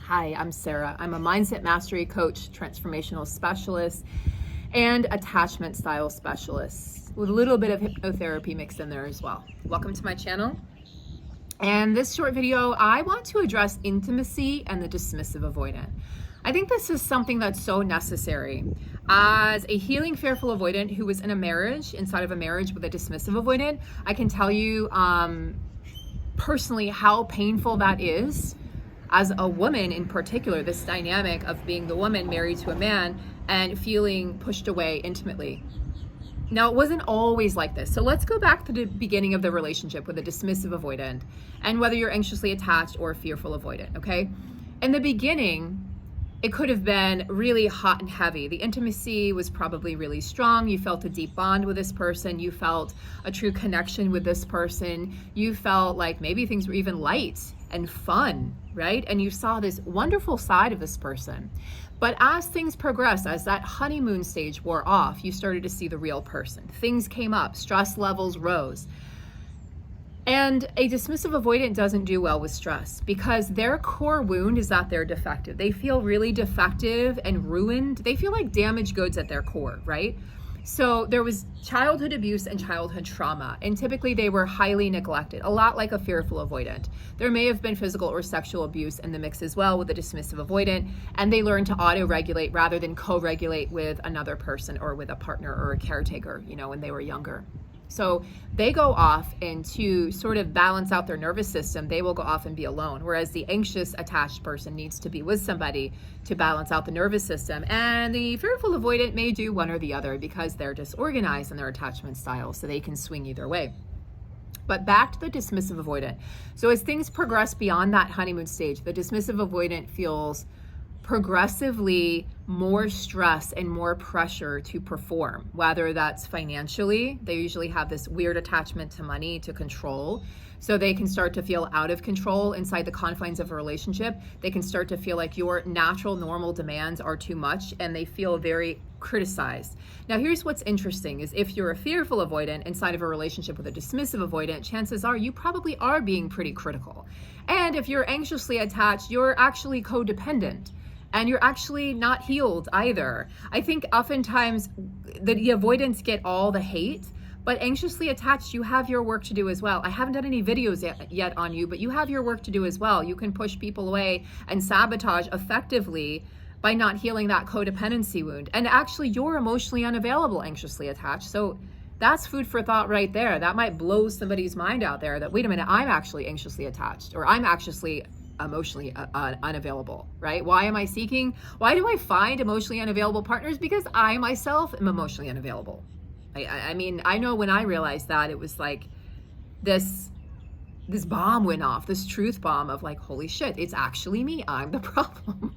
Hi, I'm Sarah. I'm a mindset mastery coach, transformational specialist, and attachment style specialist with a little bit of hypnotherapy mixed in there as well. Welcome to my channel. And this short video, I want to address intimacy and the dismissive avoidant. I think this is something that's so necessary. As a healing fearful avoidant who was in a marriage, inside of a marriage with a dismissive avoidant, I can tell you personally how painful that is. As a woman in particular, this dynamic of being the woman married to a man and feeling pushed away intimately. Now, it wasn't always like this. So let's go back to the beginning of the relationship with a dismissive avoidant and whether you're anxiously attached or fearful avoidant, okay? In the beginning, it could have been really hot and heavy. The intimacy was probably really strong. You felt a deep bond with this person. You felt a true connection with this person. You felt like maybe things were even light and fun, right? And you saw this wonderful side of this person. But as things progressed, as that honeymoon stage wore off, you started to see the real person. Things came up, stress levels rose. And a dismissive avoidant doesn't do well with stress because their core wound is that they're defective. They feel really defective and ruined. They feel like damaged goods at their core, right? So there was childhood abuse and childhood trauma, and typically they were highly neglected, a lot like a fearful avoidant. There may have been physical or sexual abuse in the mix as well with a dismissive avoidant, and they learn to auto-regulate rather than co-regulate with another person or with a partner or a caretaker, when they were younger. So they go off, and to sort of balance out their nervous system, they will go off and be alone. Whereas the anxious attached person needs to be with somebody to balance out the nervous system. And the fearful avoidant may do one or the other because they're disorganized in their attachment style, so they can swing either way. But back to the dismissive avoidant. So as things progress beyond that honeymoon stage, the dismissive avoidant feels progressively more stress and more pressure to perform, whether that's financially. They usually have this weird attachment to money, to control. So they can start to feel out of control inside the confines of a relationship. They can start to feel like your natural, normal demands are too much, and they feel very criticized. Now, here's what's interesting is if you're a fearful avoidant inside of a relationship with a dismissive avoidant, chances are you probably are being pretty critical. And if you're anxiously attached, you're actually codependent. And you're actually not healed either. I think oftentimes the avoidants get all the hate, but anxiously attached, you have your work to do as well. I haven't done any videos yet on you, but you have your work to do as well. You can push people away and sabotage effectively by not healing that codependency wound. And actually, you're emotionally unavailable, anxiously attached. So that's food for thought right there. That might blow somebody's mind out there that, wait a minute, I'm actually anxiously attached, or I'm actually emotionally unavailable, right? Why am I seeking? Why do I find emotionally unavailable partners? Because I myself am emotionally unavailable. I mean, I know when I realized that, it was like this bomb went off, this truth bomb of like, holy shit, it's actually me. I'm the problem.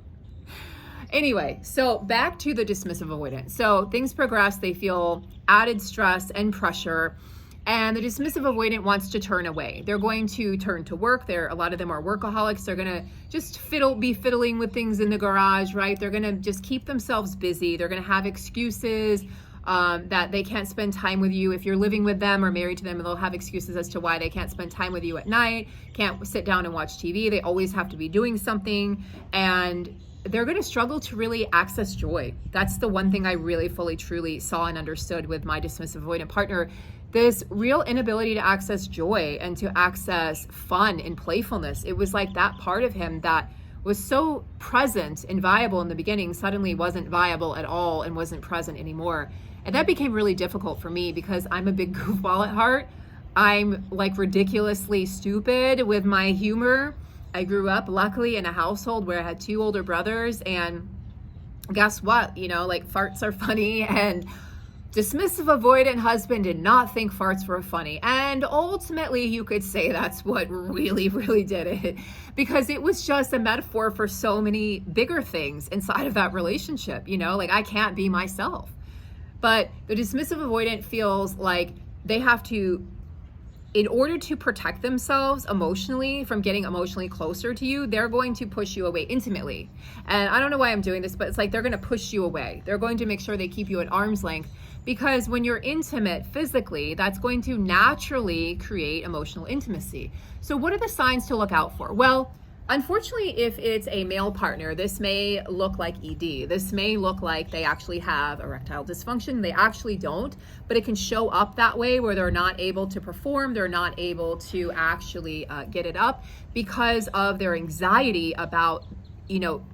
Anyway, so back to the dismissive avoidant. So things progress, they feel added stress and pressure. And the dismissive avoidant wants to turn away. They're going to turn to work. A lot of them are workaholics. They're gonna just be fiddling with things in the garage, right? They're gonna just keep themselves busy. They're gonna have excuses that they can't spend time with you. If you're living with them or married to them, they'll have excuses as to why they can't spend time with you at night, can't sit down and watch TV. They always have to be doing something, and they're going to struggle to really access joy. That's the one thing I really fully, truly saw and understood with my dismissive avoidant partner. This real inability to access joy and to access fun and playfulness. It was like that part of him that was so present and viable in the beginning suddenly wasn't viable at all and wasn't present anymore. And that became really difficult for me because I'm a big goofball at heart. I'm like ridiculously stupid with my humor. I grew up luckily in a household where I had 2 older brothers, and guess what? Like farts are funny, and dismissive avoidant husband did not think farts were funny. And ultimately you could say that's what really, really did it, because it was just a metaphor for so many bigger things inside of that relationship, like I can't be myself. But the dismissive avoidant feels like they have to, in order to protect themselves emotionally from getting emotionally closer to you, they're going to push you away intimately. And I don't know why I'm doing this, but it's like they're going to push you away. They're going to make sure they keep you at arm's length, because when you're intimate physically, that's going to naturally create emotional intimacy. So what are the signs to look out for? Well, Unfortunately, if it's a male partner, this may look like ED. This may look like they actually have erectile dysfunction. They actually don't, but it can show up that way where they're not able to perform. They're not able to actually get it up because of their anxiety about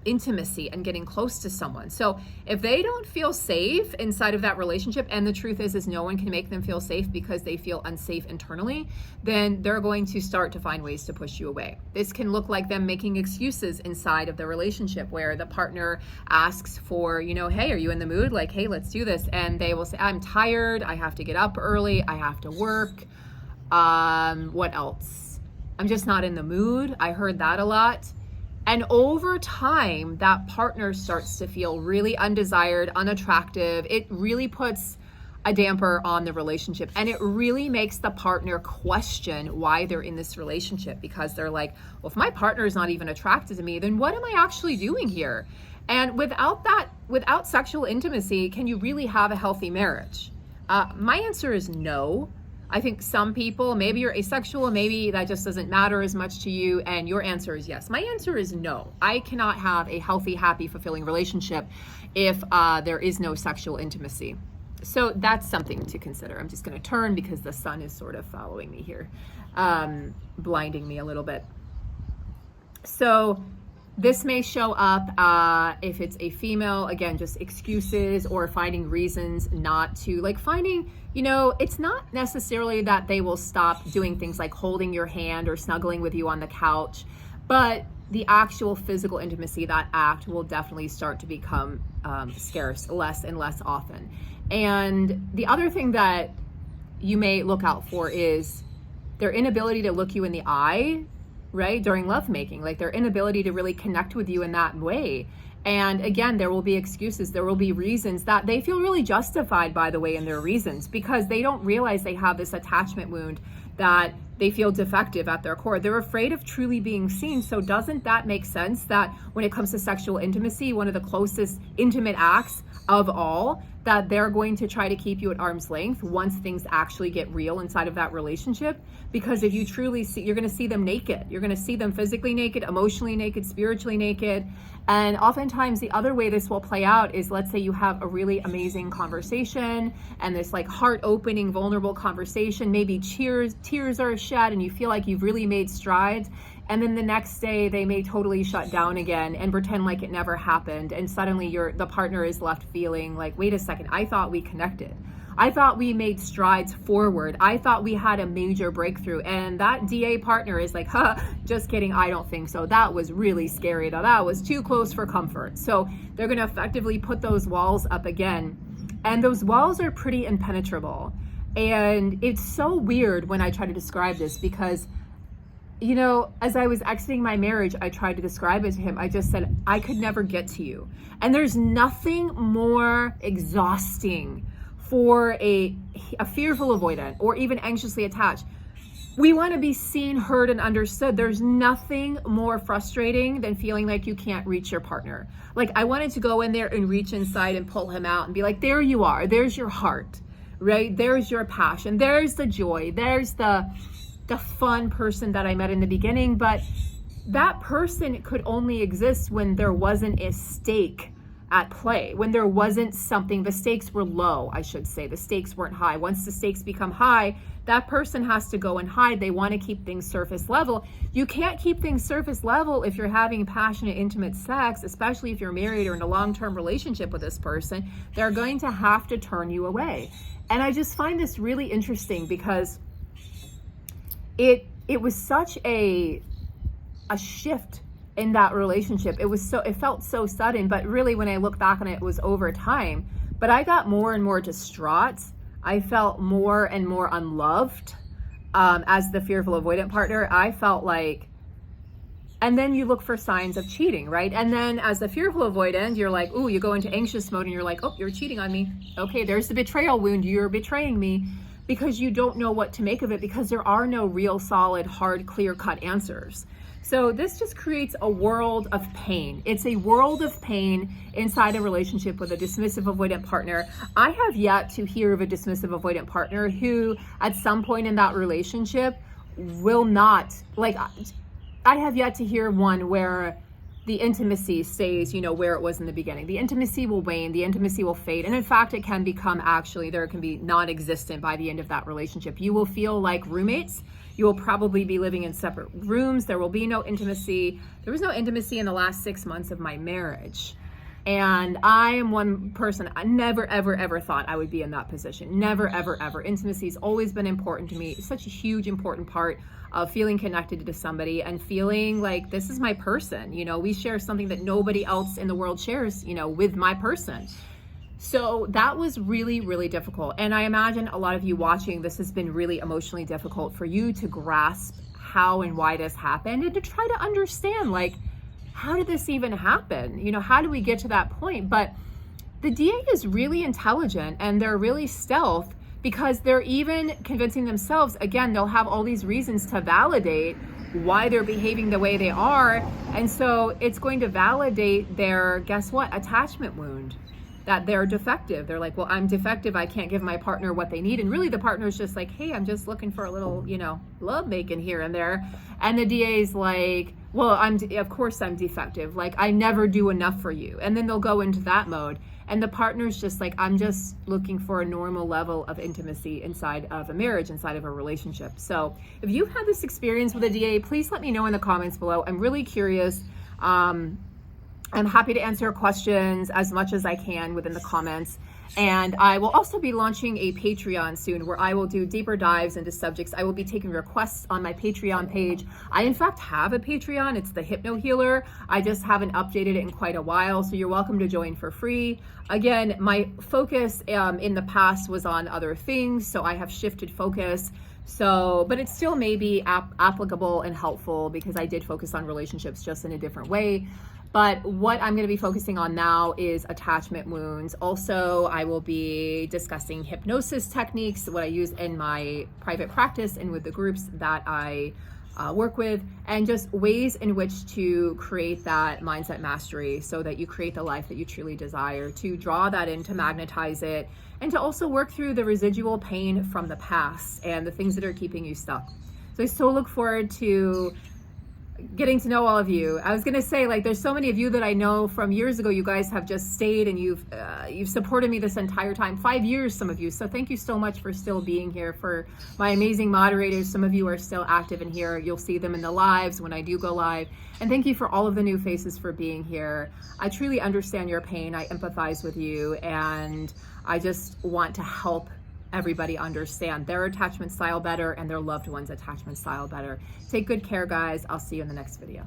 intimacy and getting close to someone. So if they don't feel safe inside of that relationship, and the truth is no one can make them feel safe because they feel unsafe internally, then they're going to start to find ways to push you away. This can look like them making excuses inside of the relationship where the partner asks for, hey, are you in the mood? Like, hey, let's do this. And they will say, I'm tired. I have to get up early. I have to work. What else? I'm just not in the mood. I heard that a lot. And over time, that partner starts to feel really undesired, unattractive. It really puts a damper on the relationship. And it really makes the partner question why they're in this relationship, because they're like, well, if my partner is not even attracted to me, then what am I actually doing here? And without sexual intimacy, can you really have a healthy marriage? My answer is no. I think some people, maybe you're asexual, maybe that just doesn't matter as much to you, and your answer is yes. My answer is no. I cannot have a healthy, happy, fulfilling relationship if there is no sexual intimacy. So that's something to consider. I'm just going to turn because the sun is sort of following me here, blinding me a little bit. So this may show up if it's a female, again, just excuses or finding reasons not to, like finding, it's not necessarily that they will stop doing things like holding your hand or snuggling with you on the couch, but the actual physical intimacy, that act will definitely start to become scarce less and less often. And the other thing that you may look out for is their inability to look you in the eye, right, during lovemaking, like their inability to really connect with you in that way. And again, there will be excuses, there will be reasons that they feel really justified, by the way, in their reasons, because they don't realize they have this attachment wound, that they feel defective at their core. They're afraid of truly being seen. So doesn't that make sense that when it comes to sexual intimacy, one of the closest intimate acts of all, that they're going to try to keep you at arm's length once things actually get real inside of that relationship? Because if you truly see, you're going to see them naked. You're going to see them physically naked, emotionally naked, spiritually naked. And oftentimes the other way this will play out is, let's say you have a really amazing conversation and this like heart opening, vulnerable conversation, maybe tears are shed and you feel like you've really made strides. And then the next day they may totally shut down again and pretend like it never happened. And suddenly the partner is left feeling like, wait a second, I thought we connected. I thought we made strides forward. I thought we had a major breakthrough. And that DA partner is like, just kidding. I don't think so. That was really scary. That was too close for comfort. So they're going to effectively put those walls up again. And those walls are pretty impenetrable. And it's so weird when I try to describe this because, as I was exiting my marriage, I tried to describe it to him. I just said, I could never get to you. And there's nothing more exhausting for a fearful avoidant or even anxiously attached. We want to be seen, heard, and understood. There's nothing more frustrating than feeling like you can't reach your partner. Like I wanted to go in there and reach inside and pull him out and be like, there you are. There's your heart, right? There's your passion. There's the joy. There's the fun person that I met in the beginning. But that person could only exist when there wasn't a stake at play, when there wasn't something, the stakes were low, I should say. The stakes weren't high. Once the stakes become high, that person has to go and hide. They want to keep things surface level. You can't keep things surface level if you're having passionate, intimate sex, especially if you're married or in a long-term relationship with this person. They're going to have to turn you away. And I just find this really interesting because it was such a shift in that relationship. It felt so sudden, but really when I look back on it, it was over time. But I got more and more distraught. I felt more and more unloved as the fearful avoidant partner. I felt like, and then you look for signs of cheating, right? And then as the fearful avoidant, you're like, ooh, you go into anxious mode and you're like, oh, you're cheating on me. Okay, there's the betrayal wound. You're betraying me, because you don't know what to make of it, because there are no real, solid, hard, clear-cut answers. So this just creates a world of pain. It's a world of pain inside a relationship with a dismissive avoidant partner. I have yet to hear of a dismissive avoidant partner who at some point in that relationship will not, like, I have yet to hear one where the intimacy stays, where it was in the beginning. The intimacy will wane, the intimacy will fade. And in fact, it can become there can be non-existent by the end of that relationship. You will feel like roommates. You will probably be living in separate rooms. There will be no intimacy. There was no intimacy in the last 6 months of my marriage. And I am one person, I never, ever, ever thought I would be in that position. Never, ever, ever. Intimacy has always been important to me. It's such a huge, important part of feeling connected to somebody and feeling like this is my person. We share something that nobody else in the world shares, with my person. So that was really, really difficult. And I imagine a lot of you watching, this has been really emotionally difficult for you to grasp how and why this happened and to try to understand, how did this even happen? How do we get to that point? But the DA is really intelligent and they're really stealth because they're even convincing themselves, again, they'll have all these reasons to validate why they're behaving the way they are. And so it's going to validate their, guess what, attachment wound, that they're defective. They're like, well, I'm defective. I can't give my partner what they need. And really the partner's just like, hey, I'm just looking for a little, love making here and there. And the DA's like, well, of course I'm defective. I never do enough for you. And then they'll go into that mode. And the partner's just like, I'm just looking for a normal level of intimacy inside of a marriage, inside of a relationship. So if you've had this experience with a DA, please let me know in the comments below. I'm really curious. I'm happy to answer questions as much as I can within the comments. And I will also be launching a Patreon soon where I will do deeper dives into subjects. I will be taking requests on my Patreon page. I, in fact, have a Patreon. It's the Hypno Healer. I just haven't updated it in quite a while, so you're welcome to join for free. Again, my focus in the past was on other things, so I have shifted focus. But it still may be applicable and helpful because I did focus on relationships just in a different way. But what I'm going to be focusing on now is attachment wounds. Also, I will be discussing hypnosis techniques, what I use in my private practice and with the groups that I work with, and just ways in which to create that mindset mastery so that you create the life that you truly desire, to draw that in, to magnetize it, and to also work through the residual pain from the past and the things that are keeping you stuck. So I so look forward to getting to know all of you. I was gonna say, there's so many of you that I know from years ago. You guys have just stayed and you've supported me this entire time, 5 years, some of you. So thank you so much for still being here. For my amazing moderators, some of you are still active in here. You'll see them in the lives when I do go live. And thank you for all of the new faces for being here. I truly understand your pain. I empathize with you, and I just want to help everybody understand their attachment style better and their loved one's attachment style better. Take good care, guys. I'll see you in the next video.